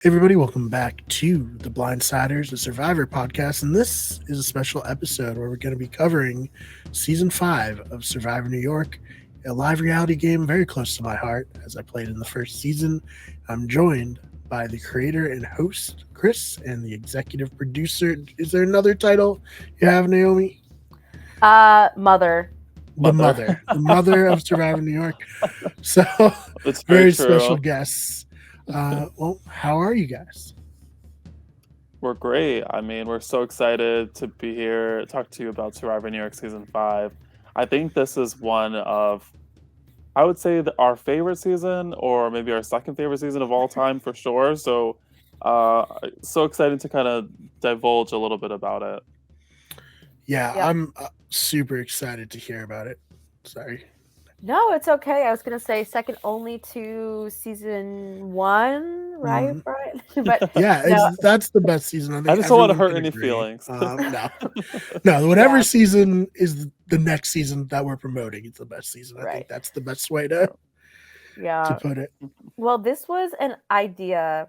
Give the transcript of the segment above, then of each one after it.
Hey everybody, welcome back to the Blindsiders, the Survivor podcast, and this is a special episode where we're going to be covering season 5 of Survivor New York, a live reality game very close to my heart as I played in the first season. I'm joined by the creator and host, Chris, and the executive producer. Is there another title you have, Naomi? Mother. Mother. The mother of Survivor New York. So, It's very very special true. guests. Well, how are you guys? We're great. I mean, we're so excited to be here, talk to you about Survivor New York season 5. I think this is one of, I would say, our favorite season, or maybe our second favorite season of all time for sure. So excited to kind of divulge a little bit about it. Yeah, Yep. I'm super excited to hear about it. Sorry. No, it's okay. I was gonna say second only to season 1, right, Mhm. Brian? But Yeah, no, that's the best season. I I think just don't want to everyone hurt can any agree. feelings. No, no, whatever yeah, season is the next season that we're promoting, it's the best season. I think right. that's the best way to Yeah. put it. Well, this was an idea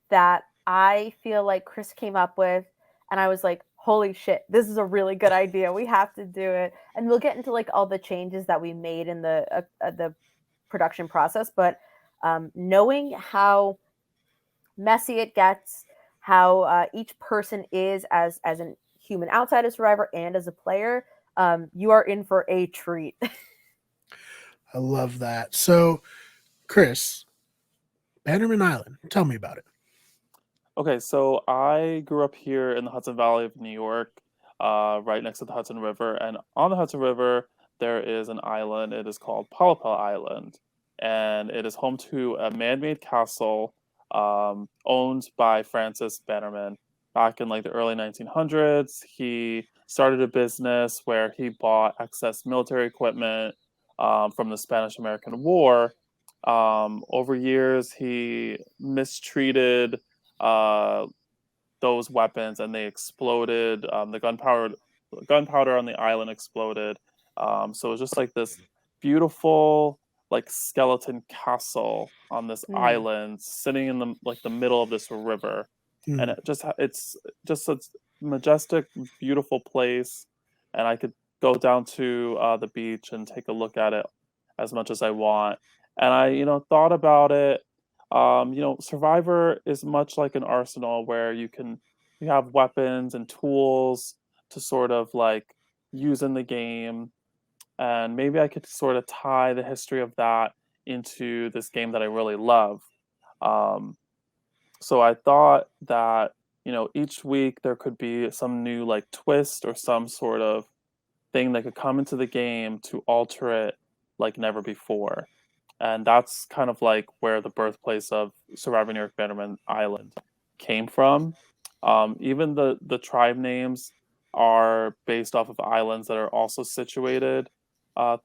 that I feel like Chris came up with, and I was like, "Holy shit, this is a really good idea. We have to do it." And we'll get into like all the changes that we made in the production process, but knowing how messy it gets, how each person is as a human outside of Survivor and as a player, you are in for a treat. I love that. So, Chris, Bannerman Island, tell me about it. Okay, so I grew up here in the Hudson Valley of New York, right next to the Hudson River. And on the Hudson River, there is an island. It is called Palapel Island. And it is home to a man made castle owned by Francis Bannerman. Back in like the early 1900s, he started a business where he bought excess military equipment from the Spanish American War. Over years, he mistreated uh, those weapons and they exploded. The gunpowder on the island exploded. So it was just like this beautiful like skeleton castle on this Hmm. island sitting in the middle of this river, and Hmm. it's just a majestic, beautiful place. And I could go down to the beach and take a look at it as much as I want. And I, thought about it. Survivor is much like an arsenal where you have weapons and tools to sort of like use in the game. And maybe I could sort of tie the history of that into this game that I really love. Um, so I thought that, each week there could be some new like twist or some sort of thing that could come into the game to alter it like never before. And that's kind of like where the birthplace of Survivor New York Bannerman Island came from. Even the tribe names are based off of islands that are also situated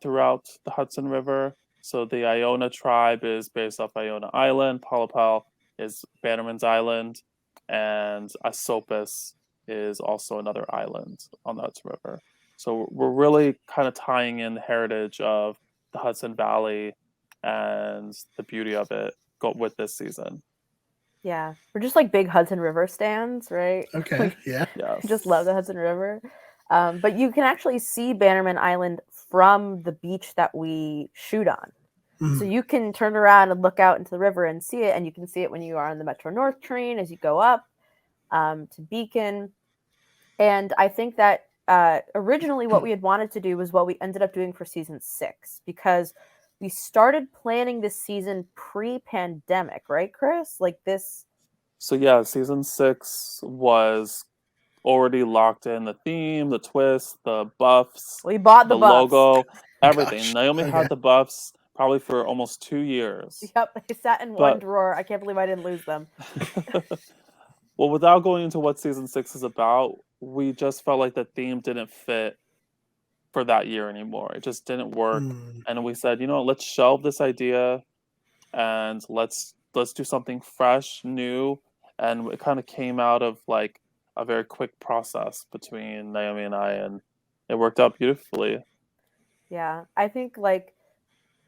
throughout the Hudson River. So the Iona tribe is based off Iona Island. Palapal is Bannerman's Island, and Asopus is also another island on the Hudson River. So we're really kind of tying in the heritage of the Hudson Valley and the beauty of it with this season. Yeah, we're just like big Hudson River stands, right? Okay, We yeah. just love Yes. the Hudson River. But you can actually see Bannerman Island from the beach that we shoot on. So Mhm. you can turn around and look out into the river and see it, and you can see it when you are on the Metro North train as you go up to Beacon. And I think that originally what we had wanted to do was what we ended up doing for season 6, because we started planning this season pre-pandemic, right, Chris? Like this. So yeah, season 6 was already locked in, the theme, the twist, the buffs, We bought the the buffs. logo, everything. Gosh. Naomi Okay. had the buffs probably for almost 2 years. Yep, they sat in one But drawer. I can't believe I didn't lose them. well, without going into what season 6 is about, we just felt like the theme didn't fit for that year anymore. It just didn't work. Mm. And we said, let's shelve this idea and let's do something fresh, new. And it kind of came out of like a very quick process between Naomi and I, and it worked out beautifully. Yeah, I think like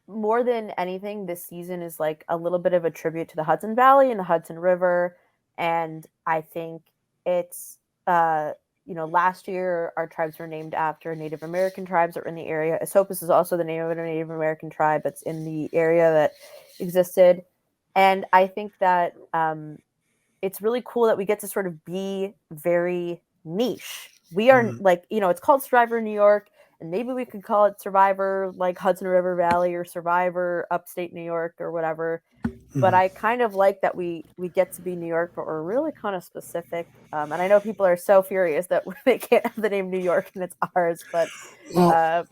more than anything, this season is like a little bit of a tribute to the Hudson Valley and the Hudson River. And I think it's, last year our tribes were named after Native American tribes that were in the area. Esopus is also the name of a Native American tribe that's in the area that existed. And I think that it's really cool that we get to sort of be very niche. We are like, it's called Survivor New York, and maybe we could call it Survivor like Hudson River Valley or Survivor Upstate New York or whatever. But I kind of like that we get to be New York, but we're really kind of specific. And I know people are so furious that they can't have the name New York and it's ours, but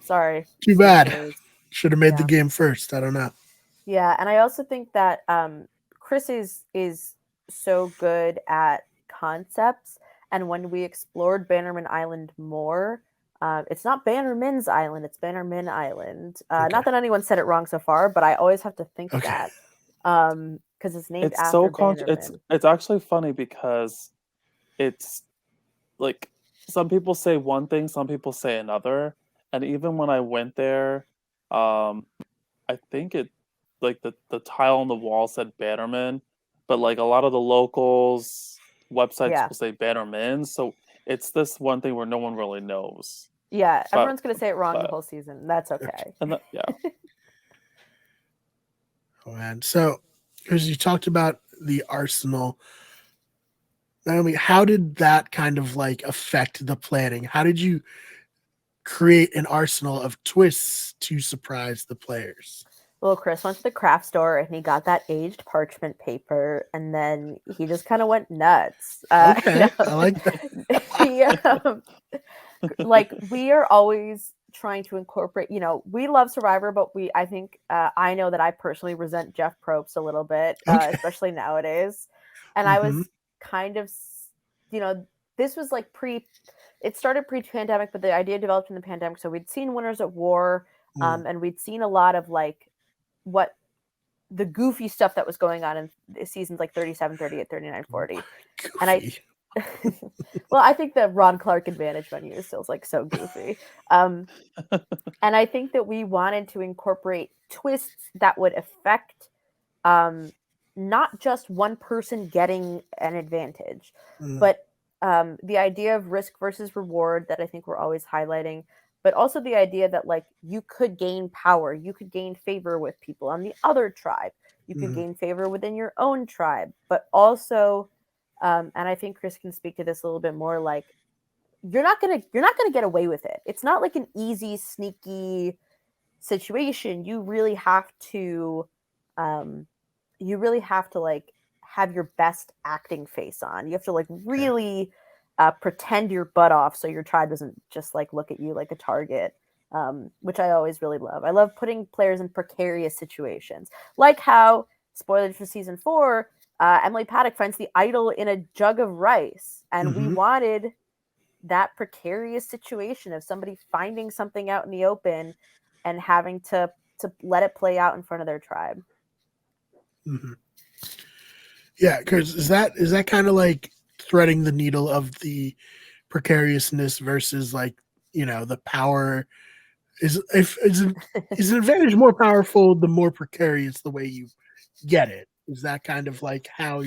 sorry. Too bad. Should have made the game first. I don't know. Yeah, and I also think that Chris is so good at concepts, and when we explored Bannerman Island more, it's not Bannerman's Island, it's Bannerman Island. Not that anyone said it wrong so far, but I always have to think that because it's named after Bannerman. It's actually funny because it's like some people say one thing, some people say another, and even when I went there, I think it like the tile on the wall said Bannerman, but like a lot of the locals websites will say Bannerman, so it's this one thing where no one really knows. Yeah, everyone's gonna say it wrong the whole season. That's okay. Yeah. Oh man, so because you talked about the arsenal, Naomi, how did that kind of like affect the planning? How did you create an arsenal of twists to surprise the players? Well, Chris went to the craft store and he got that aged parchment paper, and then he just kind of went nuts. Okay, I like that. Like we are always trying to incorporate. We love Survivor, but I think I know that I personally resent Jeff Probst a little bit, especially nowadays. And I was kind of, this was like it started pre-pandemic, but the idea developed in the pandemic. So we'd seen Winners at War, and we'd seen a lot of like what the goofy stuff that was going on in seasons like 37, 38, 39, 40. Goofy. And well, I think the Ron Clark advantage venue is still like so goofy. And I think that we wanted to incorporate twists that would affect not just one person getting an advantage, but the idea of risk versus reward that I think we're always highlighting, but also the idea that like you could gain power, you could gain favor with people on the other tribe, you could gain favor within your own tribe, but also, and I think Chris can speak to this a little bit more, like you're not gonna get away with it. It's not like an easy, sneaky situation. You really have to like have your best acting face on. You have to like really pretend your butt off so your tribe doesn't just like look at you like a target, which I always really love. I love putting players in precarious situations, like how, spoilers for season 4, Emily Paddock finds the idol in a jug of rice, and we wanted that precarious situation of somebody finding something out in the open and having to let it play out in front of their tribe. Yeah, because is that kind of like threading the needle of the precariousness versus like the power? Is an advantage more powerful the more precarious the way you get it? Is that kind of like how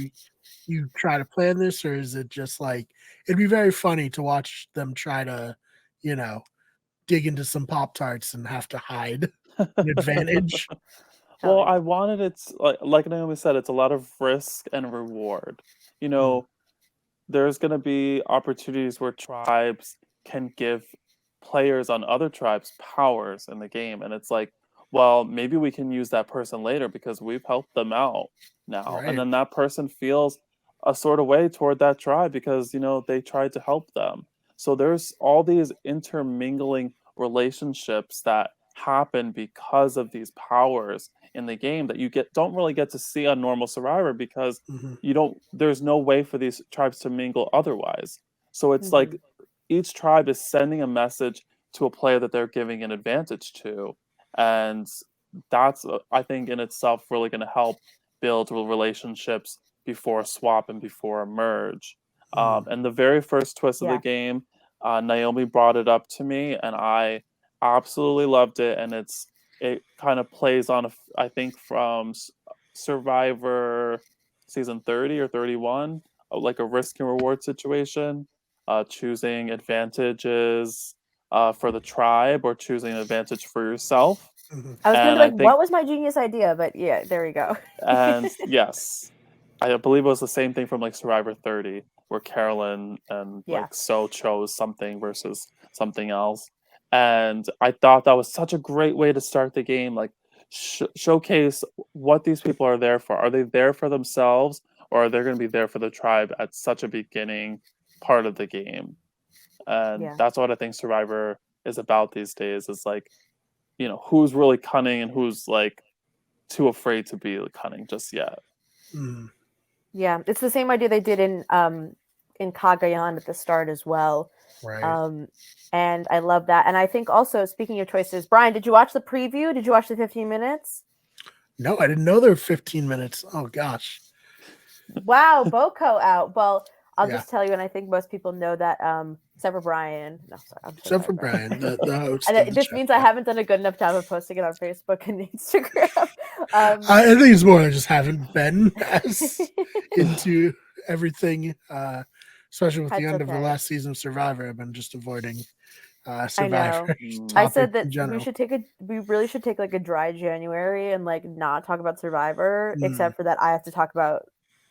you try to plan this, or is it just like it'd be very funny to watch them try to dig into some Pop-Tarts and have to hide an advantage? Well, I wanted it like Naomi said, it's a lot of risk and reward. There's going to be opportunities where tribes can give players on other tribes powers in the game, and it's like, well, maybe we can use that person later because we've helped them out now, and then that person feels a sort of way toward that tribe because they tried to help them. So there's all these intermingling relationships that happen because of these powers in the game that you don't really get to see on normal Survivor because there's no way for these tribes to mingle otherwise. So it's like each tribe is sending a message to a player that they're giving an advantage to, and that's I think in itself really going to help build relationships before a swap and before a merge. And the very first twist of the game, Naomi brought it up to me and I absolutely loved it, and it's it kind of plays on, I think, from Survivor season 30 or 31, like a risk and reward situation, choosing advantages for the tribe or choosing an advantage for yourself. Mhm. I was gonna And be I like, think, what was my genius idea? But yeah, there we go. and yes, I believe it was the same thing from like Survivor 30, where Carolyn and Yeah. like So chose something versus something else. And I thought that was such a great way to start the game. Like, showcase what these people are there for. Are they there for themselves, or are they going to be there for the tribe at such a beginning part of the game? And Yeah. that's what I think Survivor is about these days. Is like, who's really cunning and who's like too afraid to be cunning just yet. Mhm. Yeah, it's the same idea they did in Cagayan at the start as well. Right. And I love that. And I think also, speaking of choices, Brian, did you watch the preview? Did you watch the 15 minutes? No, I didn't know there were 15 minutes. Oh gosh. Wow, Boko out. Well, I'll Yeah. just tell you, and I think most people know that, except for Brian. No, sorry, I'm so Except sorry, for Brian. Brian, the host And of the this show. means I Yeah. haven't done a good enough job of posting it on Facebook and Instagram. I think it's more I just haven't been as into everything, especially with the That's end of the okay. last season of Survivor. I've been just avoiding I know. Survivor Mm. I topics said in that general. we really should take like a dry January and like not talk about Survivor, Mm. except for that I have to talk about,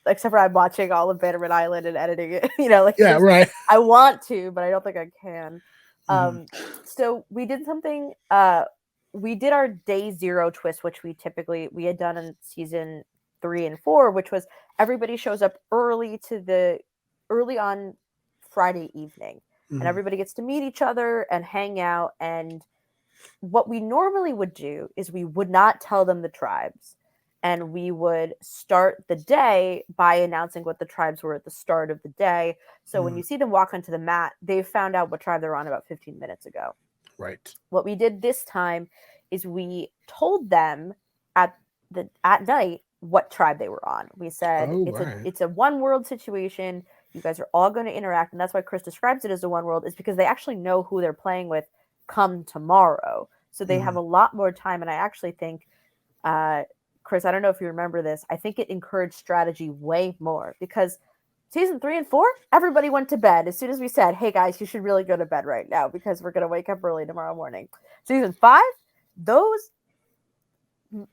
except for I'm watching all of Bannerman Island and editing it. Like Yeah, just, right. I want to, but I don't think I can. Mhm. So we did something. We did our day zero twist, which we had done in season 3 and 4, which was everybody shows up early on Friday evening, and Mhm. everybody gets to meet each other and hang out. And what we normally would do is we would not tell them the tribes, and we would start the day by announcing what the tribes were at the start of the day. So when you see them walk onto the mat, they've found out what tribe they're on about 15 minutes ago. Right. What we did this time is we told them at night what tribe they were on. We said Oh, right. it's a one world situation. You guys are all going to interact, and that's why Chris describes it as a one world, is because they actually know who they're playing with come tomorrow. So they have a lot more time. And I actually think, Chris, I don't know if you remember this, I think it encouraged strategy way more, because season 3 and 4, everybody went to bed as soon as we said, hey guys, you should really go to bed right now because we're going to wake up early tomorrow morning. Season 5, those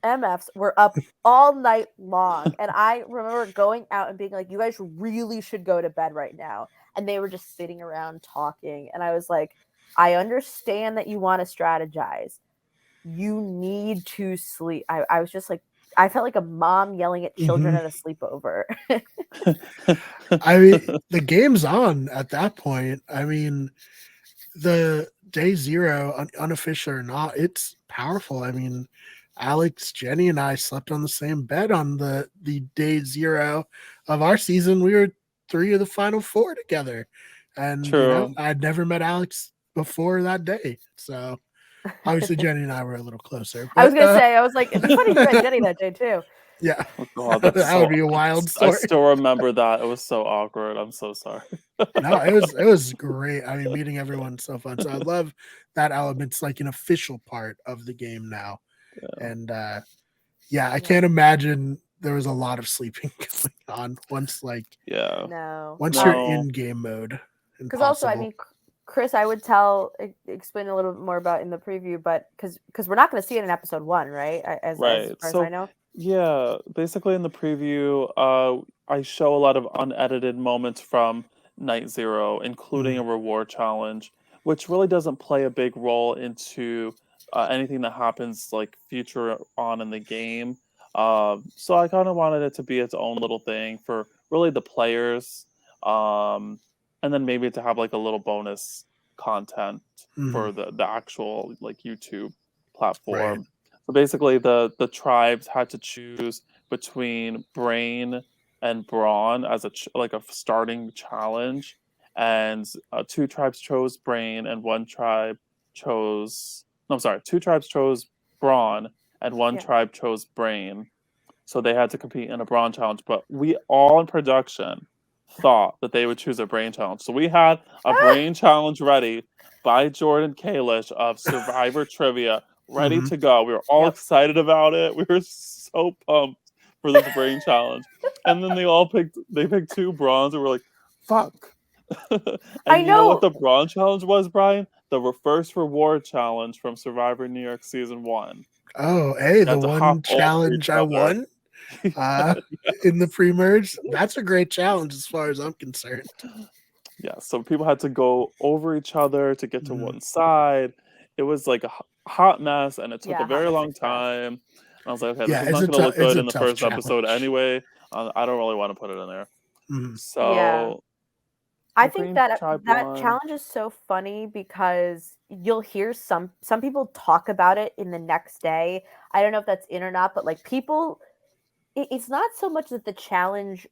MFs were up all night long. And I remember going out and being like, you guys really should go to bed right now. And they were just sitting around talking. And I was like, I understand that you want to strategize. You need to sleep. I was just like, I felt like a mom yelling at children at a sleepover. I mean, the game's on at that point. I mean, the day zero, unofficial or not, it's powerful. I mean, Alex, Jenny, and I slept on the same bed on the day zero of our season. We were 3 of the final 4 together, and True. I'd never met Alex before that day. So obviously, Jenny and I were a little closer. But, I was gonna say, I was like, it'd be funny if you met Jenny that day too. Yeah, Oh God, that that's would be a wild I story. still remember that. It was so awkward. I'm so sorry. No, it was great. I mean, meeting everyone's so fun. So I love that element's like an official part of the game now. Yeah. And I can't imagine there was a lot of sleeping going on once Yeah. No. you're in game mode. Because also, I Impossible. mean, Chris, I would explain a little bit more about in the preview, but because we're not going to see it in episode 1, right? As Right. far as So I know. yeah, basically in the preview, I show a lot of unedited moments from Night Zero, including a reward challenge, which really doesn't play a big role into anything that happens like future on in the game. So I kind of wanted it to be its own little thing for really the players, and then maybe to have like a little bonus content for the actual like YouTube platform. Right. So basically, the tribes had to choose between brain and brawn as like a starting challenge, and 2 tribes chose brain, and 1 tribe chose. No, I'm sorry. 2 tribes chose brawn, and 1 Yeah. tribe chose brain. So they had to compete in a brawn challenge. But we all in production thought that they would choose a brain challenge. So we had a brain challenge ready by Jordan Kalish of Survivor Trivia, ready Mhm. to go. We were all Yep. excited about it. We were so pumped for this brain challenge. And then they picked 2 bronze and we're like, fuck. I And you know what know. the bronze challenge was, Brian? The first reward challenge from Survivor New York season 1. Oh, hey, You the had to hop one over each challenge I other. won in the pre-merge. That's a great challenge as far as I'm concerned. Yeah, so people had to go over each other to get to Mhm. one side. It was like a hot mess, and it took a Yeah, hot very mess long express. time. And I was like, okay, this Yeah, is not going to look it's good a in the tough first episode challenge. anyway. I don't really want to put it in there. Mhm. Yeah. So I the think green that tribe that won. challenge is so funny because you'll hear some people talk about it in the next day. I don't know if that's in or not, but like people, it's not so much that the challenge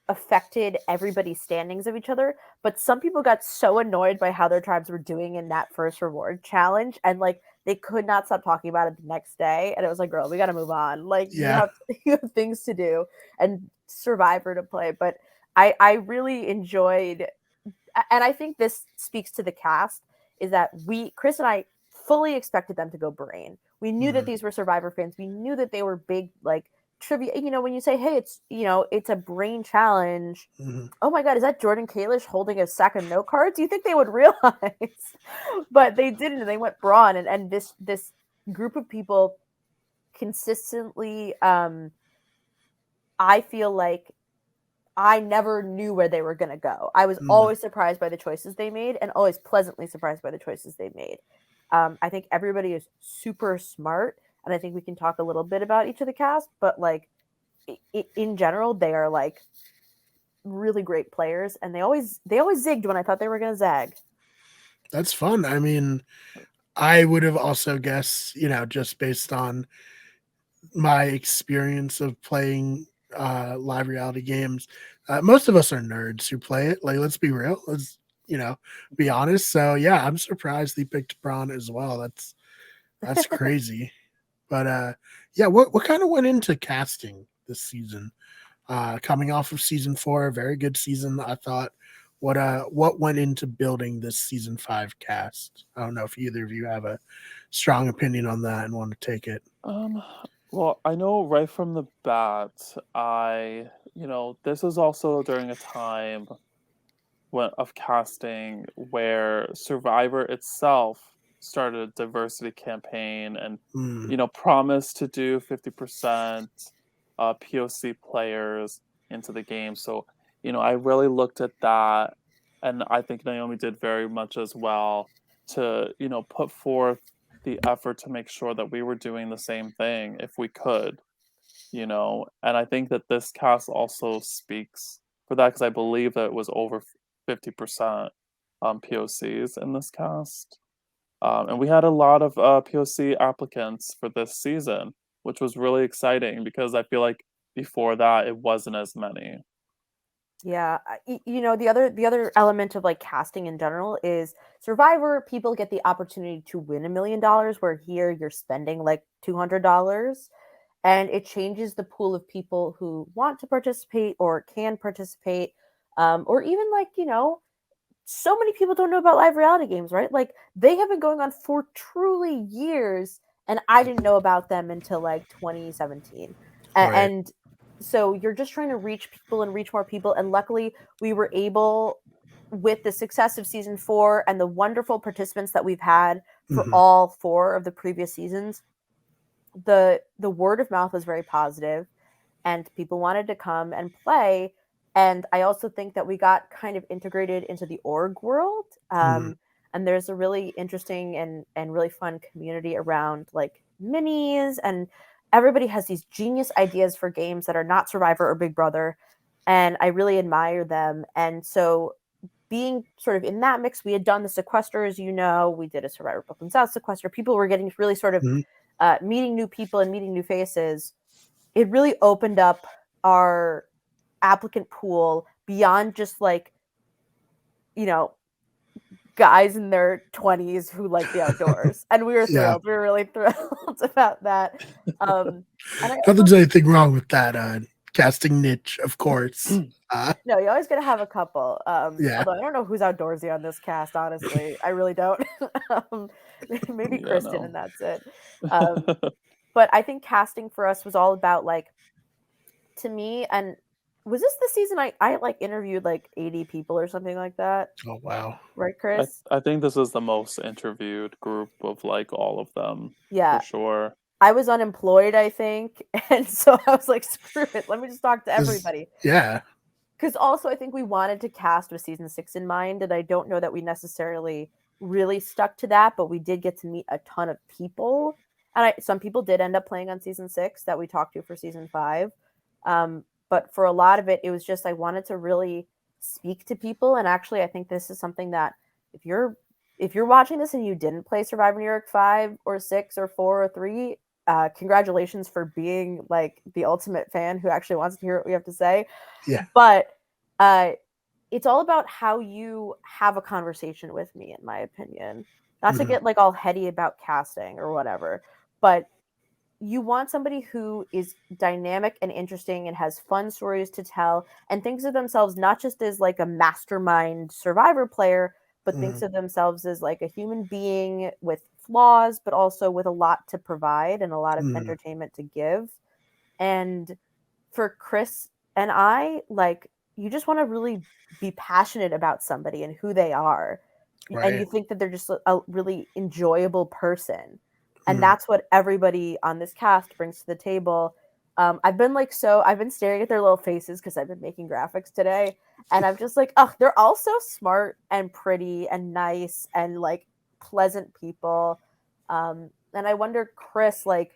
affected everybody's standings of each other, but some people got so annoyed by how their tribes were doing in that first reward challenge, and like they could not stop talking about it the next day. And it was like, girl, we got to move on. Like Yeah. you have things to do and Survivor to play. But I really enjoyed, and I think this speaks to the cast, is that Chris and I fully expected them to go brain. We knew that Mhm. these were Survivor fans. We knew that they were big, like trivia. You know, when you say, "Hey, it's a brain challenge." Mhm. Oh my God, is that Jordan Kalish holding a sack of note cards? Do you think they would realize? But they didn't. And they went brawn, and this group of people consistently. I feel like I never knew where they were going to go. I was Mhm. always surprised by the choices they made and always pleasantly surprised by the choices they made. I think everybody is super smart, and I think we can talk a little bit about each of the cast, but like in general, they are like really great players, and they always zigged when I thought they were going to zag. That's fun. I mean, I would have also guessed, just based on my experience of playing live reality games. Most of us are nerds who play it. Like, let's be real. Let's be honest. So yeah, I'm surprised they picked Braun as well. That's crazy. But yeah, what kind of went into casting this season? Coming off of season 4, a very good season, I thought. What went into building this season 5 cast? I don't know if either of you have a strong opinion on that and want to take it. Um, well, I know right from the bat, this was also during a time of casting where Survivor itself started a diversity campaign and Mm, promised to do 50% POC players into the game. So I really looked at that, and I think Naomi did very much as well to put forth the effort to make sure that we were doing the same thing if we could. And I think that this cast also speaks for that because I believe that it was over 50% POCs in this cast. And we had a lot of POC applicants for this season, which was really exciting because I feel like before that it wasn't as many. Yeah, the other element of like casting in general is Survivor. People get the opportunity to win $1 million, where here you're spending like $200, and it changes the pool of people who want to participate or can participate, or even like so many people don't know about live reality games, right? Like they have been going on for truly years, and I didn't know about them until like 2017. right. And so you're just trying to reach people and reach more people. And luckily, we were able, with the success of season 4 and the wonderful participants that we've had for Hmm. all 4 of the previous seasons, the word of mouth was very positive, and people wanted to come and play. And I also think that we got kind of integrated into the org world. Hmm. And there's a really interesting and really fun community around like minis, and everybody has these genius ideas for games that are not Survivor or Big Brother. And I really admire them. And so being sort of in that mix, we had done the sequester, as you know, we did a Survivor Brooklyn South sequester. People were getting really sort of Hmm. meeting new people and meeting new faces. It really opened up our applicant pool beyond just like, you know, guys in their 20s who like the outdoors. And we were Yeah, thrilled. We were really thrilled about that. And I not that also, there's anything wrong with that, casting niche, of course. No, you always gotta have a couple. Yeah. Although I don't know who's outdoorsy on this cast, honestly. I really don't. Maybe Yeah, Kristen, no. and that's it. But I think casting for us was all about like, to me, and was this the season I like interviewed like 80 people or something like that? Oh wow. Right, Chris? I think this is the most interviewed group of like all of them Yeah. for sure. I was unemployed, I think. And so I was like, screw it. Let me just talk to 'Cause- everybody. Yeah. Because also I think we wanted to cast with season 6 in mind, and I don't know that we necessarily really stuck to that, but we did get to meet a ton of people, and some people did end up playing on season 6 that we talked to for season 5. But for a lot of it, it was just I wanted to really speak to people, and actually I think this is something that if you're watching this and you didn't play Survivor New York 5 or 6 or 4 or 3, congratulations for being like the ultimate fan who actually wants to hear what we have to say. Yeah. But it's all about how you have a conversation with me, in my opinion. Not to get like all heady about casting or whatever, but you want somebody who is dynamic and interesting and has fun stories to tell and thinks of themselves not just as like a mastermind Survivor player, but thinks of themselves as like a human being with flaws, but also with a lot to provide and a lot of entertainment to give. And for Chris and I, like, you just want to really be passionate about somebody and who they are. Right. And you think that they're just a really enjoyable person. And that's what everybody on this cast brings to the table. I've been staring at their little faces because I've been making graphics today. And I'm just like, oh, they're all so smart and pretty and nice and like pleasant people. And I wonder, Chris, like,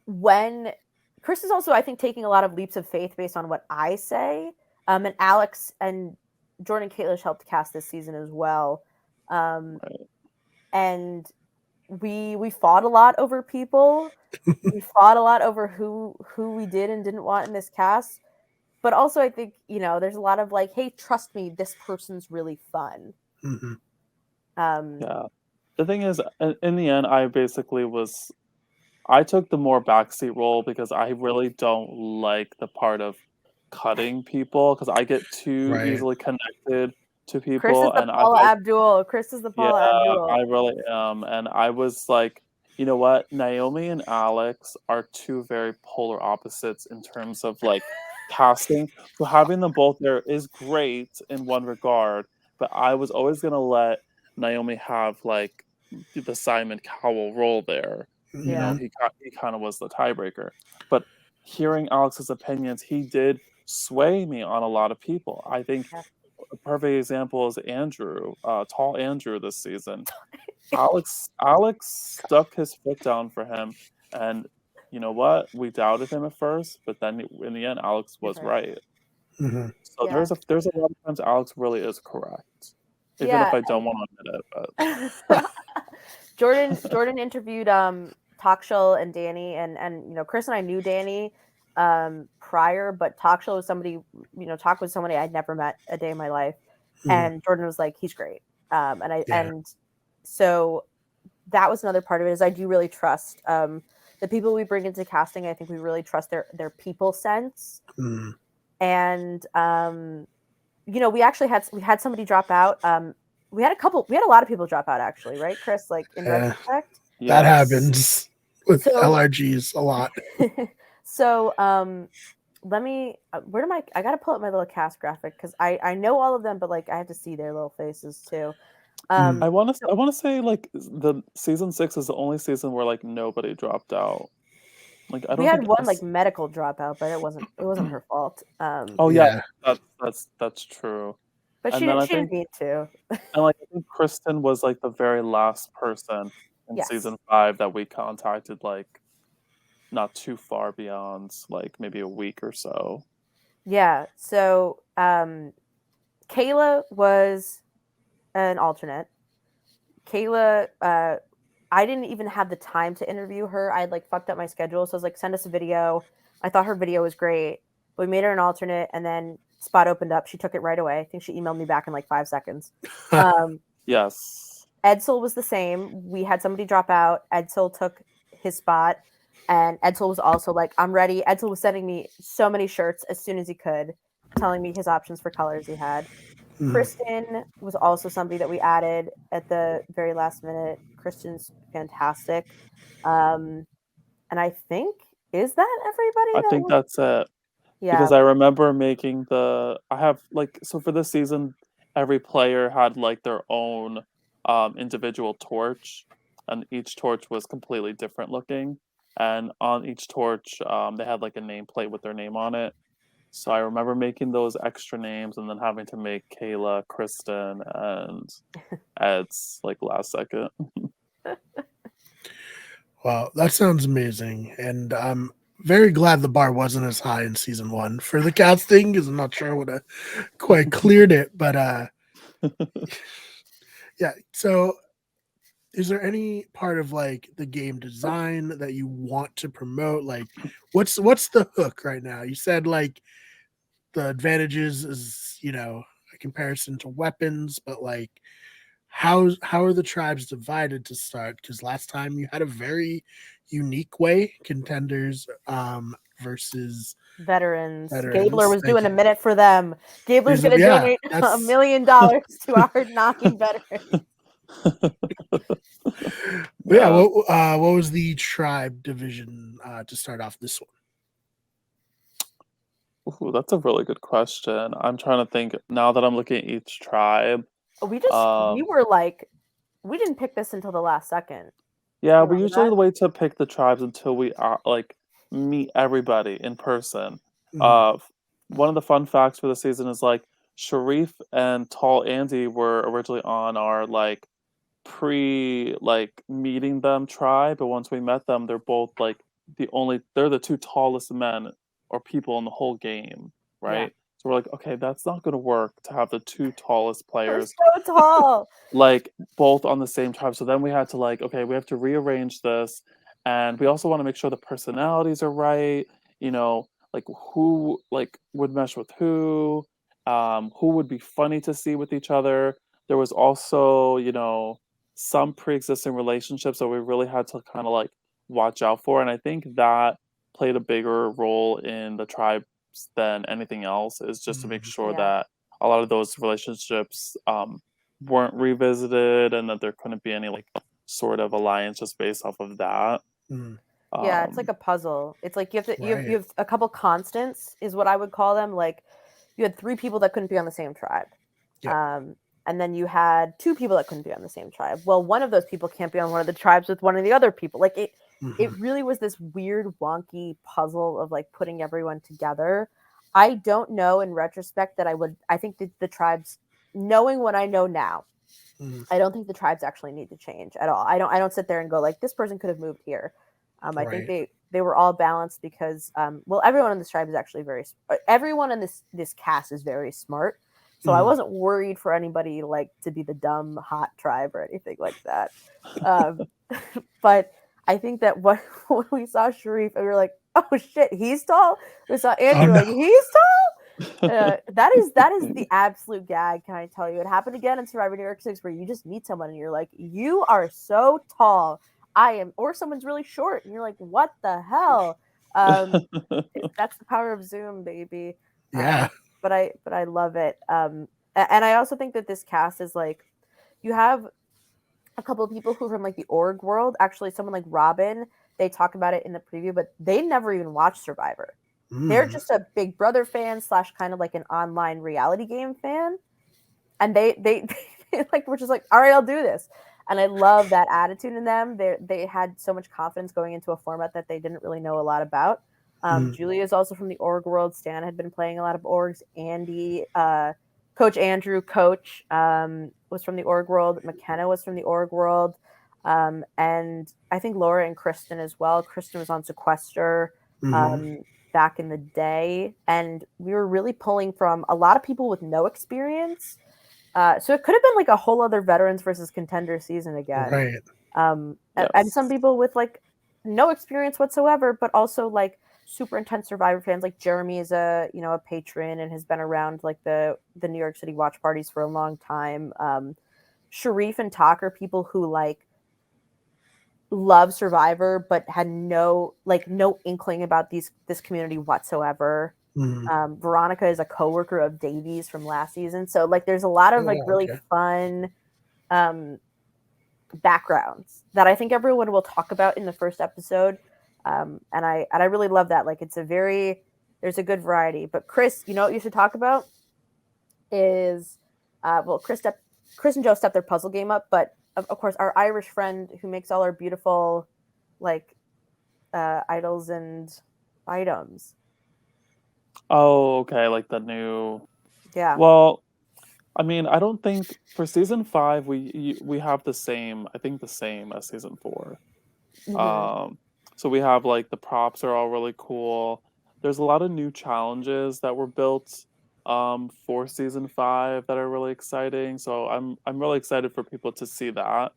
when Chris is also, I think, taking a lot of leaps of faith based on what I say. And Alex and Jordan Kalish helped cast this season as well. Right. And we fought a lot over people. We fought a lot over who we did and didn't want in this cast. But also, I think, there's a lot of like, hey, trust me, this person's really fun. Yeah. The thing is, in the end, I took the more backseat role because I really don't like the part of cutting people because I get too Right. easily connected to Chris is people, the and Paula Abdul. Chris is the Paula Abdul. I really am. And I was like, you know what? Naomi and Alex are two very polar opposites in terms of like casting. So having them both there is great in one regard, but I was always gonna let Naomi have like the Simon Cowell role there. You know, he kind of was the tiebreaker. But hearing Alex's opinions, he did sway me on a lot of people. I think a perfect example is Andrew, tall Andrew this season. Alex stuck his foot down for him, and you know what? We doubted him at first, but then in the end, Alex was right. So there's a lot of times Alex really is correct, even if I don't want to admit it. But Jordan interviewed Takshal and Danny, and Chris and I knew Danny prior, but Takshal was somebody, Talk was somebody I'd never met a day in my life, and Jordan was like, he's great, and so that was another part of it, is I do really trust the people we bring into casting. I think we really trust their people sense, and we actually had somebody drop out. We had a lot of people drop out, actually, right, Chris? Like, in retrospect, that happens with LRGs a lot. So let me I gotta pull up my little cast graphic because I know all of them, but like I have to see their little faces too. I want to say like the season 6 is the only season where like nobody dropped out. Like I don't. We had think one like medical dropout, but it wasn't her fault. Oh yeah, that's true. But And she then didn't need to. And like I think Kristen was like the very last person in season 5 that we contacted, like not too far beyond, like maybe a week or so. Yeah. So Kayla was an alternate. Kayla, I didn't even have the time to interview her. I had like fucked up my schedule, so I was like, send us a video. I thought her video was great. We made her an alternate, and then spot opened up. She took it right away. I think she emailed me back in like 5 seconds. Yes. Edsel was the same. We had somebody drop out. Edsel took his spot. And Edsel was also like, I'm ready. Edsel was sending me so many shirts as soon as he could, telling me his options for colors he had. Kristen was also somebody that we added at the very last minute. Kristen's fantastic. And I think, is that everybody I that think was? that's it. Yeah. Because I remember making I have like, so for this season, every player had like their own individual torch, and each torch was completely different looking. And on each torch, they had like a nameplate with their name on it. So I remember making those extra names and then having to make Kayla, Kristen, and Ed's like last second. Wow, that sounds amazing. And I'm very glad the bar wasn't as high in season one for the casting, because I'm not sure I would have quite cleared it. But yeah. So is there any part of like the game design that you want to promote? Like what's the hook right now? You said like the advantages is, a comparison to weapons, but like how are the tribes divided to start? Because last time you had a very unique way, contenders versus Veterans. Gabler veterans. was Thank doing a you. minute for them. Gabler's going to Yeah, donate $1 that's million to our Nami veterans. but yeah. Yeah. What was the tribe division to start off this one? Ooh, that's a really good question. I'm trying to think now that I'm looking at each tribe. We were like, we didn't pick this until the last second. Yeah, You we remember usually that? wait to pick the tribes until we are like meet everybody in person. Mhm. One of the fun facts for the season is like Sharif and Tall Andy were originally on our like pre like meeting them tribe, but once we met them, they're both like they're the two tallest men or people in the whole game, Yeah. right? So we're like, okay, that's not gonna work to have the two tallest They're players so tall. like both on the same tribe. So then we had to like, okay, we have to rearrange this, and we also want to make sure the personalities are right. You know, like who like would mesh with who would be funny to see with each other. There was also, some pre-existing relationships that we really had to kind of like watch out for, and I think that played a bigger role in the tribes than anything else. Is just to make Mhm. sure Yeah. that a lot of those relationships weren't revisited and that there couldn't be any like sort of alliance just based off of that. Mhm. Yeah, it's like Um, a puzzle. It's like you Right. have a couple constants is what I would call them. Like you had 3 people that couldn't be on the same tribe. Yep. Um, and then you had 2 people that couldn't be on the same tribe. Well, one of those people can't be on one of the tribes with one of the other people. Like it Mhm. really was this weird wonky puzzle of like putting everyone together. I don't know in retrospect that I think that the tribes, knowing what I know now, Mhm. I don't think the tribes actually need to change at all. I don't sit there and go like this person could have moved here. I think Right. they were all balanced because well, everyone in this tribe is actually everyone in this cast is very smart. So I Mhm. wasn't worried for anybody like to be the dumb hot tribe or anything like that. Um, but I think that when we saw Sharif, and we were like, oh shit, he's tall. We saw Oh Andrew no. like he's tall. That is the absolute gag. Can I tell you? It happened again in Survivor New York 6, where you just meet someone and you're like, you are so tall. I am, or someone's really short, and you're like, what the hell? Um, that's the power of Zoom, baby. Yeah. But I love it. And I also think that this cast is like, you have a couple of people who are from like the org world. Actually, someone like Robin, they talk about it in the preview, but they never even watched Survivor. They're Mm. just a Big Brother fan slash kind of like an online reality game fan, and they like were just like, all right, I'll do this. And I love that attitude in them. They had so much confidence going into a format that they didn't really know a lot about. Mm. Julia is also from the org world. Stan had been playing a lot of orgs. Andy, Coach Andrew, was from the org world. McKenna was from the org world. And I think Laura and Kristen as well. Kristen was on Sequester Mhm. um, back in the day. And we were really pulling from a lot of people with no experience. So it could have been like a whole other veterans versus contender season again. Right. And some yes. people with like no experience whatsoever, but also like super intense Survivor fans. Like Jeremy is a patron and has been around like the New York City watch parties for a long time. Sharif and Tak are people who like love Survivor but had no inkling about this community whatsoever. Mhm. Veronica is a coworker of Davies from last season, so like there's a lot of Oh, like wow, really okay. fun backgrounds that I think everyone will talk about in the first episode. And I really love that. Like there's a good variety. But Chris, you know what you should talk about is Chris and Joe stepped their puzzle game up, but of course our Irish friend who makes all our beautiful like idols and items. Oh, okay, like the new. Yeah. Well, I mean, I don't think for season 5 we have the same. I think the same as season 4. Mm-hmm. Um, so we have like the props are all really cool. There's a lot of new challenges that were built for season 5 that are really exciting. So I'm really excited for people to see that.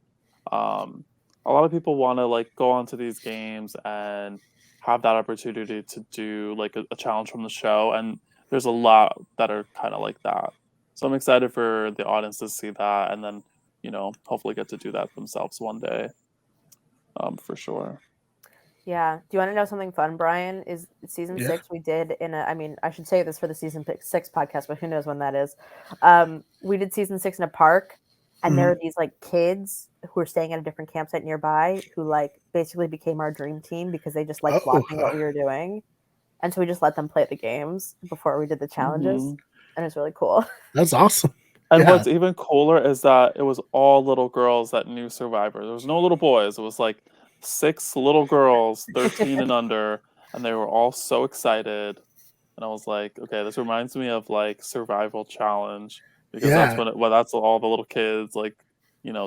Um, a lot of people want to like go onto these games and have that opportunity to do like a challenge from the show, and there's a lot that are kind of like that. So I'm excited for the audience to see that, and then hopefully get to do that themselves one day, for sure. Yeah. Do you want to know something fun, Brian? Is season Yeah. 6 we did I mean, I should say this for the season 6 podcast, but who knows when that is. We did season 6 in a park, and there Mhm. are these like kids who are staying at a different campsite nearby who like basically became our dream team because they just liked Oh, watching what we were doing. And so we just let them play the games before we did the challenges. Hmm. And it's really cool. that's awesome. And Yeah. what's even cooler is that it was all little girls that knew Survivor. There was no little boys. It was like 6 little girls, 13 and under, and they were all so excited. And I was like, okay, this reminds me of like Survival Challenge because that's Yeah. when that's all the little kids like,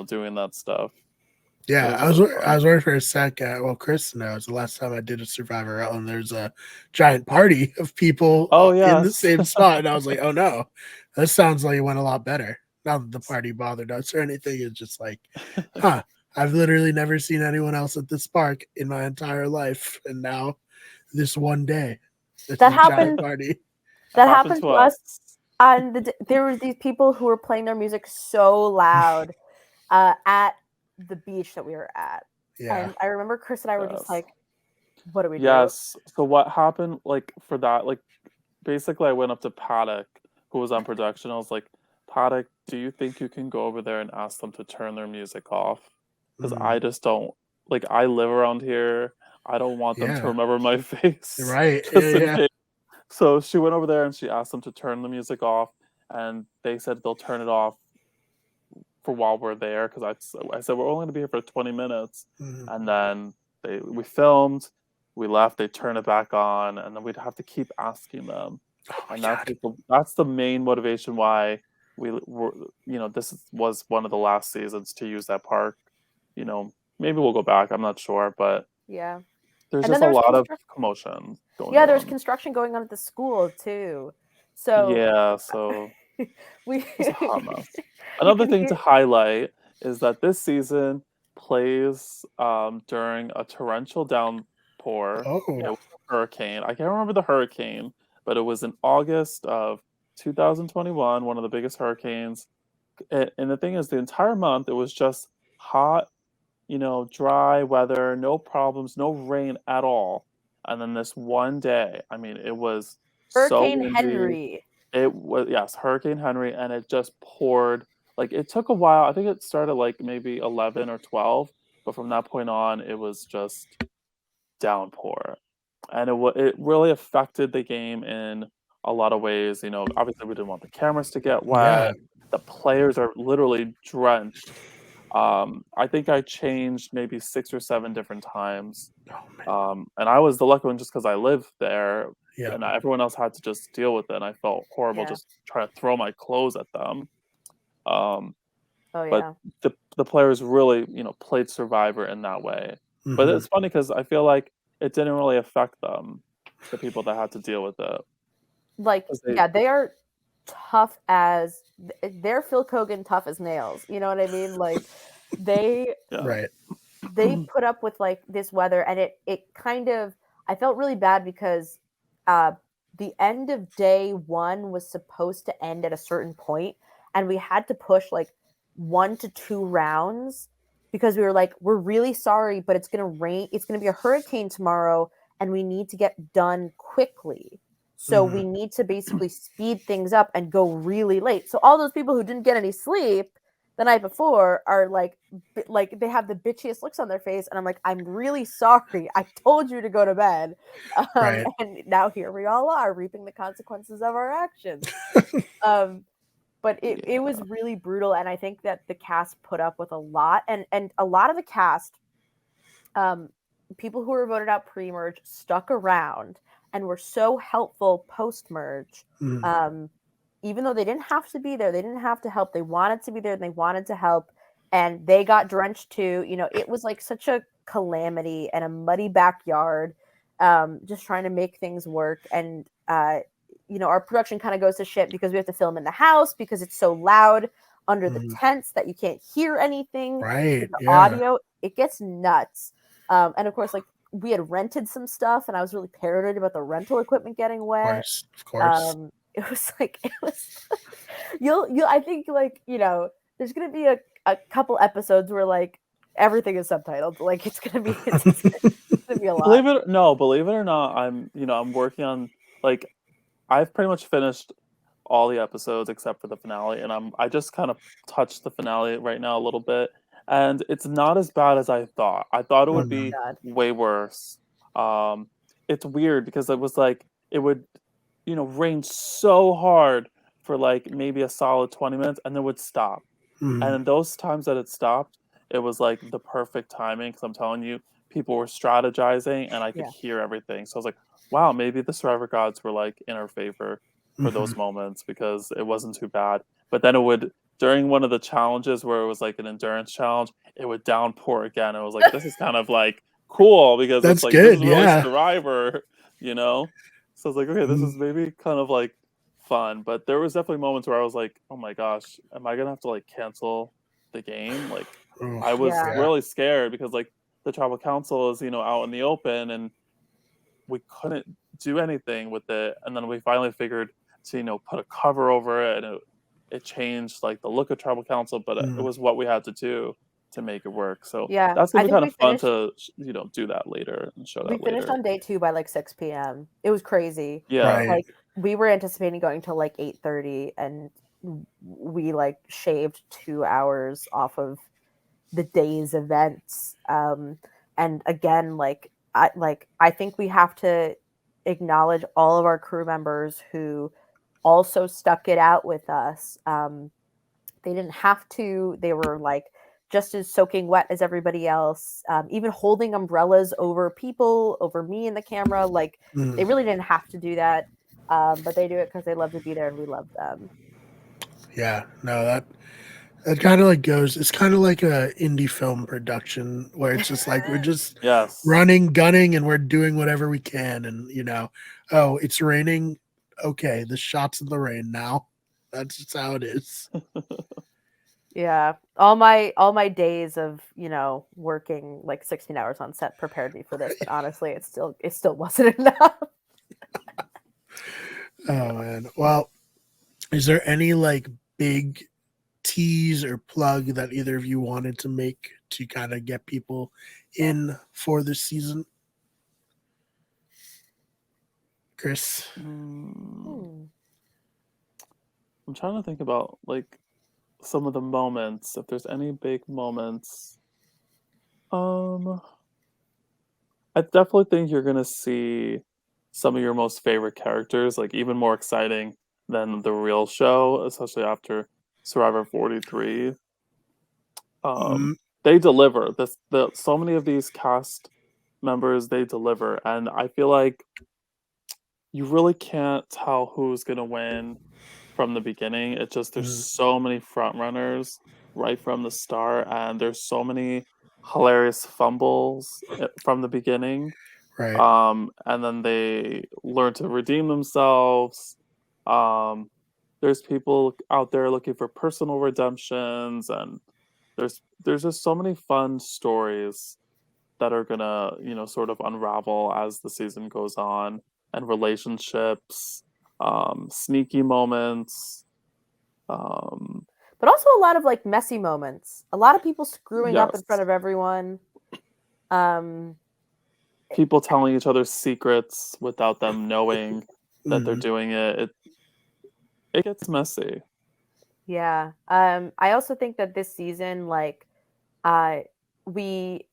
doing that stuff. So it Yeah. was I was really I fun. was worried for a sec. Well, Chris knows the last time I did a Survivor Island, there's a giant party of people Oh in the yes. same spot, and I was like, oh no, this sounds like it went a lot better. Not that the party bothered us or anything. It's just like, huh. I've literally never seen anyone else at this park in my entire life, and now this one day, it's That a giant happened. party. That Happened happened to to us. us. And there were these people who were playing their music so loud at the beach that we were at. Yeah. And I remember Chris and I were just Yes. like, what do we do? Yes. So what happened like for that like basically I went up to Paddock, who was on production. I was like, Paddock, do you think you can go over there and ask them to turn their music off? Because Mm, I just don't like I live around here. I don't want them to yeah. remember my face Right. Yeah. just in Yeah. case. So she went over there and she asked them to turn the music off, and they said they'll turn it off for while we're there because I said we're only going to be here for 20 minutes, Mhm. and then we filmed, we left, they turn it back on, and then we'd have to keep asking them, Oh my and god. that's the main motivation why we were was one of the last seasons to use that park. Maybe we'll go back. I'm not sure, but Yeah. there's And then just a there was lot of construction. commotion going Yeah, there's on. construction going on at the school too. So Yeah, so we it's a hot mess. you Another can thing to hear highlight is that this season plays during a torrential downpour. It Oh. was a hurricane. I can't remember the hurricane, but it was in August of 2021, one of the biggest hurricanes. And the thing is, the entire month it was just hot, dry weather, no problems, no rain at all. And then this one day, I mean, it was so Hurricane windy. Henry. It was, yes, Hurricane Henry, and it just poured. Like it took a while. I think it started like maybe 11 or 12, but from that point on, it was just downpour, and it really affected the game in a lot of ways. Obviously we didn't want the cameras to get Yeah. wet. The players are literally drenched. I think I changed maybe 6 or 7 different times, Oh man. and I was the lucky one just because I live there, Yeah. and everyone else had to just deal with it. And I felt horrible Yeah. just trying to throw my clothes at them. Um, Oh but yeah. the players really, played Survivor in that way. But Hmm. it's funny because I feel like it didn't really affect them, the people that had to deal with it, Like 'cause they, yeah, they are tough as they're Phil Kogan tough as nails. You know what I mean? Like they yeah, Right. they put up with like this weather, and it kind of I felt really bad because uh the end of day 1 was supposed to end at a certain point, and we had to push like 1 to 2 rounds because we were like, we're really sorry, but it's going to rain. It's going to be a hurricane tomorrow, and we need to get done quickly. So we need to basically speed things up and go really late. So all those people who didn't get any sleep the night before are like they have the bitchiest looks on their face, and I'm like, I'm really sorry. I told you to go to bed, Right. and now here we all are reaping the consequences of our actions. But it was really brutal, and I think that the cast put up with a lot, and a lot of the cast, people who were voted out pre-merge stuck around and were so helpful post-merge. Even though they didn't have to be there, they didn't have to help. They wanted to be there and they wanted to help, and they got drenched too. You know, it was like such a calamity and a muddy backyard, just trying to make things work. And you know, our production kind of goes to shit because we have to film in the house because it's so loud under the tents that you can't hear anything. Right. The audio, it gets nuts. And of course, like, we had rented some stuff, and I was really paranoid about the rental equipment getting wet. Of course. It was like, it was you'll I think, like, you know, there's gonna be a couple episodes where like everything is subtitled. Like, it's gonna be a lot. Believe it or not, I'm working on, like, I've pretty much finished all the episodes except for the finale, and I just kind of touched the finale right now a little bit, and it's not as bad as I thought. I thought it would be God. way worse. It's weird because it was like it would, rain so hard for like maybe a solid 20 minutes and then would stop. And in those times that it stopped, it was like the perfect timing because I'm telling you, people were strategizing and I could hear everything. So I was like, wow, maybe the survivor gods were like in our favor for those moments because it wasn't too bad. But then it would, during one of the challenges where it was like an endurance challenge, it would downpour again. It was like, this is kind of like cool because That's it's like, good, this is really yeah. Survivor, you know? So I was like, okay, this is maybe kind of like fun. But there was definitely moments where I was like, oh my gosh, am I going to have to like cancel the game? Like, I was really scared because like the tribal council is, out in the open and we couldn't do anything with it. And then we finally figured to, put a cover over it, and it changed like the look of tribal council, but it was what we had to do to make it work. So that's gonna I be think kind we of fun finished. to, do that later and show We that finished later. on day 2 by like 6 p.m. It was crazy. Yeah. Like, we were anticipating going till like 8:30, and we like shaved 2 hours off of the day's events. And again, I think we have to acknowledge all of our crew members who also stuck it out with us. They didn't have to. They were like just as soaking wet as everybody else, even holding umbrellas over people, over me and the camera. Like, they really didn't have to do that, but they do it because they love to be there and we love them. Yeah, no, that kind of like goes. It's kind of like a indie film production where it's just like we're just running, gunning, and we're doing whatever we can. And oh, it's raining. Okay, the shots in the rain now. That's just how it is. Yeah, all my days of working like 16 hours on set prepared me for this, but honestly, it still wasn't enough. Oh man. Well, is there any like big tease or plug that either of you wanted to make to kind of get people in for this season? Chris? I'm trying to think about like some of the moments, if there's any big moments. I definitely think you're gonna see some of your most favorite characters, like even more exciting than the real show, especially after Survivor 43. They deliver. So many of these cast members, they deliver, and I feel like you really can't tell who's gonna win from the beginning. It's just there's so many front runners right from the start, and there's so many hilarious fumbles from the beginning. Right. And then they learn to redeem themselves. There's people out there looking for personal redemptions, and there's just so many fun stories that are gonna, sort of unravel as the season goes on, and relationships, sneaky moments. but also a lot of like messy moments. A lot of people screwing up in Yes. front of everyone. People telling each other secrets without them knowing that they're Mhm. doing it. It gets messy. Yeah. I also think that this season, like, we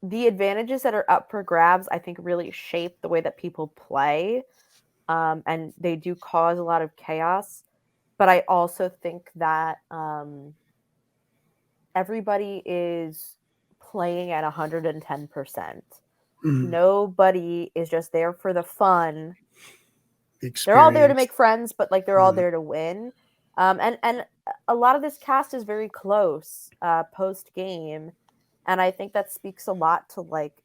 the advantages that are up for grabs, I think, really shape the way that people play, and they do cause a lot of chaos. But I also think that everybody is playing at 110%. Mhm. Nobody is just there for the fun. The They're all there to experience. make friends, but like they're all Mhm. there to win. And a lot of this cast is very close post game, and I think that speaks a lot to like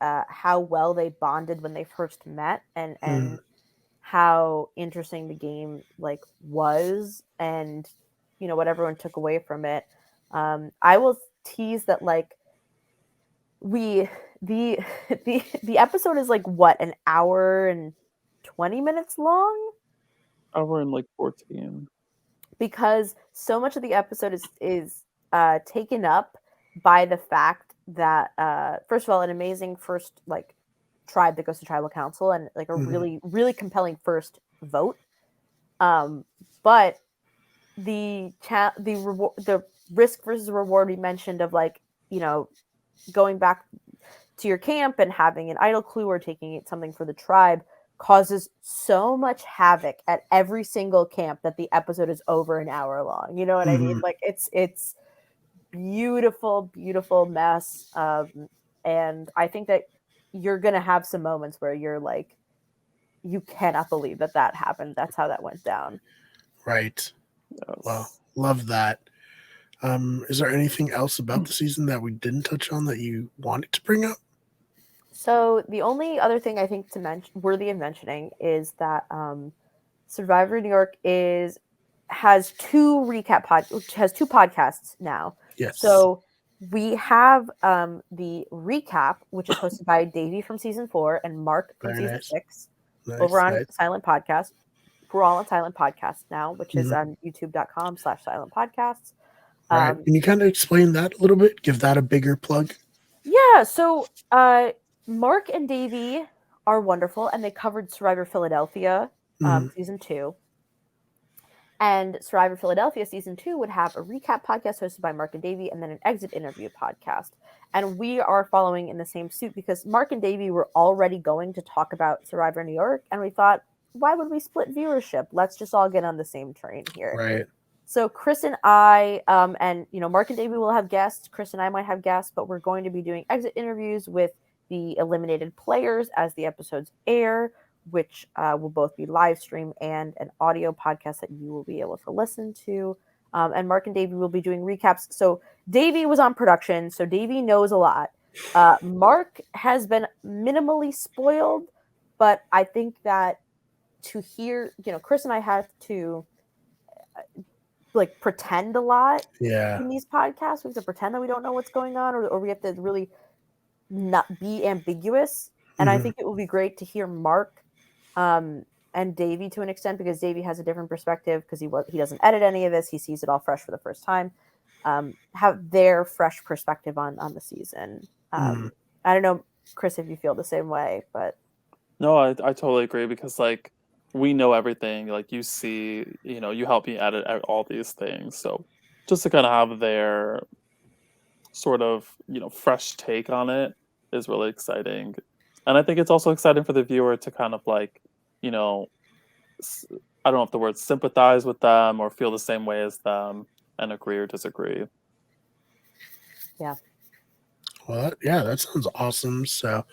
how well they bonded when they first met, and Mhm. how interesting the game like was, and what everyone took away from it. I will tease that like we the the episode is like what, an hour and 20 minutes long, We're in like 14. because so much of the episode is taken up by the fact that first of all, an amazing first like tribe that goes to tribal council, and like a Mhm. really compelling first vote. But the risk versus reward we mentioned of like, going back to your camp and having an idle clue or taking something for the tribe causes so much havoc at every single camp that the episode is over an hour long. You know what I mean? Mhm. Like it's beautiful mess. And I think that you're gonna have some moments where you're like, you cannot believe that happened. That's how that went down. Right. Well, Yes. love that. Is there anything else about the season that we didn't touch on that you wanted to bring up? So the only other thing I think to mention, worthy of mentioning, is that Survivor New York has has two podcasts now. Yes. So we have the recap, which is hosted by Davey from season 4 and Mark from Very season nice. 6, over Nice. on Nice. Silent Podcast. We're all on Silent Podcast now, which is Mhm. on youtube.com/silent podcasts. Right. Can you kind of explain that a little bit? Give that a bigger plug. Yeah, so Mark and Davey are wonderful, and they covered Survivor Philadelphia Mhm. season 2. And Survivor Philadelphia season 2 would have a recap podcast hosted by Mark and Davey, and then an exit interview podcast. And we are following in the same suit because Mark and Davey were already going to talk about Survivor New York, and we thought, why would we split viewership? Let's just all get on the same train here. Right. So Chris and I, and Mark and Davey will have guests. Chris and I might have guests, but we're going to be doing exit interviews with the eliminated players as the episodes air, which will both be live stream and an audio podcast that you will be able to listen to. And Mark and Davey will be doing recaps. So Davey was on production, so Davey knows a lot. Mark has been minimally spoiled, but I think that to hear, Chris and I have to like pretend a lot Yeah. in these podcasts. We have to pretend that we don't know what's going on, or we have to really not be ambiguous. And I Mhm. think it will be great to hear Mark and Davey to an extent, because Davey has a different perspective because he doesn't edit any of this. He sees it all fresh for the first time. Have their fresh perspective on the season. Mhm. I don't know, Chris, if you feel the same way, but No, I totally agree because like we know everything. Like you see, you help me edit out all these things. So just to kind of have their sort of, fresh take on it is really exciting. And I think it's also exciting for the viewer to kind of like, you know, I don't know if the word sympathize with them or feel the same way as them and agree or disagree. yeah. Well, yeah, that sounds awesome. So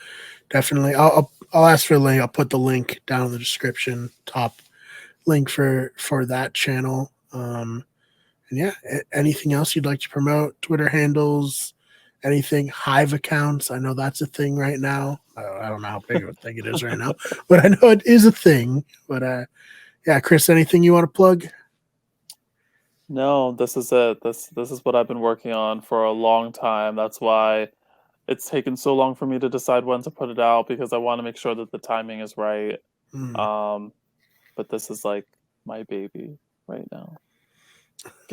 definitely, I'll ask for a link. I'll put the link down in the description, top link for that channel. And yeah, anything else you'd like to promote? Twitter handles, anything? Hive accounts. I know that's a thing right now. I don't know how big of a thing it is right now, but I know it is a thing. But yeah, Chris, anything you want to plug? No, this is it. This is what I've been working on for a long time. That's why it's taken so long for me to decide when to put it out because I want to make sure that the timing is right. Mm. Um, but this is like my baby right now.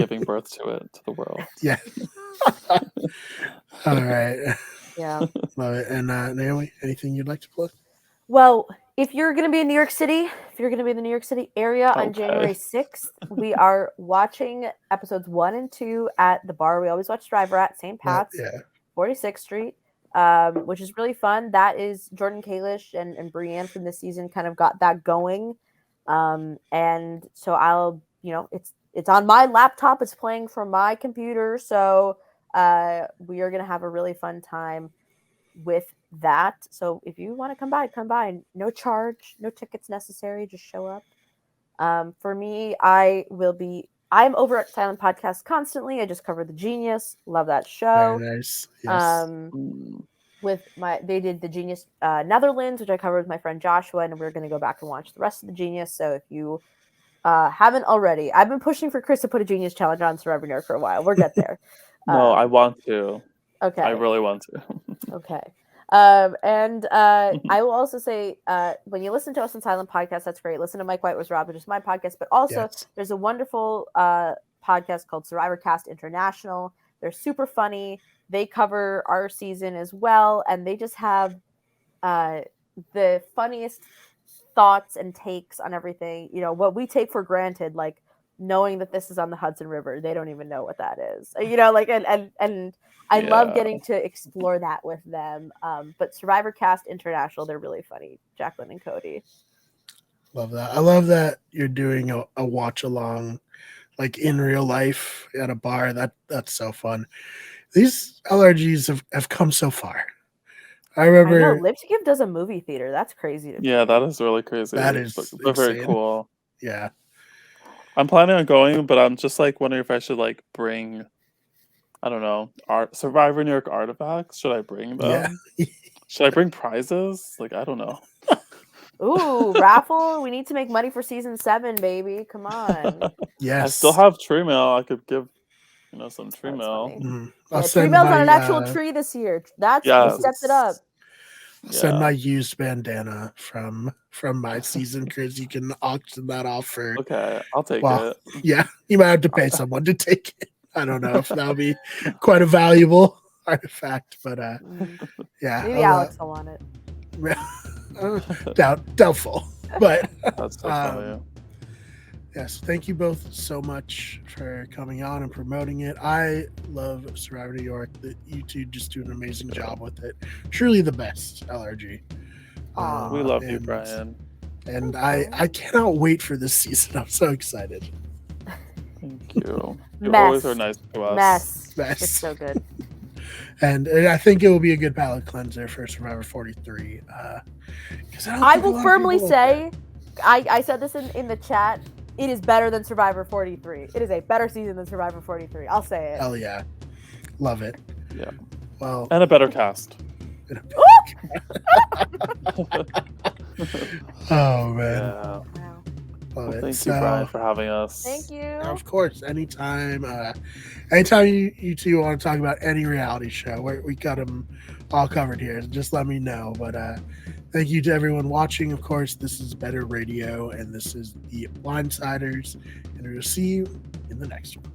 giving birth to it to the world. Yeah. All right. Yeah. Love it. And Naomi, anything you'd like to plug? Well, if you're going to be in New York City, if you're going to be in the New York City area on January 6th, we are watching episodes 1 and 2 at the bar we always watch Driver at, St. Pat's, Yeah. 46th Street, which is really fun. That is Jordan Kalish and Brienne from this season kind of got that going. And so I'll, it's on my laptop. It's playing from my computer. So we are going to have a really fun time with that. So if you want to come by. No charge, no tickets necessary. Just show up. For me, I'm over at Silent Podcast constantly. I just cover The Genius. Love that show. Very nice. Yes. They did The Genius Netherlands, which I covered with my friend Joshua, and we're going to go back and watch the rest of The Genius. So if you haven't already, I've been pushing for Chris to put a Genius challenge on Survivor New York for a while. We'll get there. No, I want to. Okay. I really want to. Okay. I will also say, when you listen to us on Silent Podcast, that's great. Listen to Mike White Was Robbed, which is my podcast, but also there's a wonderful podcast called Survivor Cast International. They're super funny. They cover our season as well, and they just have the funniest thoughts and takes on everything. What we take for granted, like knowing that this is on the Hudson River. They don't even know what that is. And I love getting to explore that with them. But Survivor Cast International, they're really funny. Jacqueline and Cody. Love that. I love that you're doing a watch along, like in real life at a bar. That's so fun. These LRGs have come so far. I remember. I know, Lipscomb does a movie theater. That's crazy. Yeah, that is really crazy. That is they're very cool. Yeah. I'm planning on going, but I'm just like wondering if I should like bring, I don't know, Survivor New York artifacts. Should I bring them? Yeah. Should I bring prizes? Like, I don't know. Ooh, raffle. We need to make money for season 7, baby. Come on. Yes. I still have tree mail. I could give, some tree mail. Tree mail's on an actual tree this year. You stepped it up. Send my used bandana from my season, Chris. You can auction that off for. Okay, I'll take it. Yeah, you might have to pay someone to take it. I don't know if that'll be quite a valuable artifact, but yeah. Maybe Alex will want it. Doubtful, but that's so funny. Yes, thank you both so much for coming on and promoting it. I love Survivor New York. You two just do an amazing job with it. Truly the best LRG. We love you, Brian. And I cannot wait for this season. I'm so excited. Thank you. You always are nice to us. Mess. It's so good. And I think it will be a good palate cleanser for Survivor 43. I will firmly say, I said this in the chat, it is better than Survivor 43. It is a better season than Survivor 43. I'll say it. Hell yeah. Love it. Yeah. Well. And a better cast. Oh, man. Yeah. Love it. Thank you, Brian, for having us. Thank you. Of course. Anytime. Anytime you two want to talk about any reality show, we got them all covered here. Just let me know. But thank you to everyone watching. Of course, this is Better Radio, and this is the Blindsiders, and we'll see you in the next one.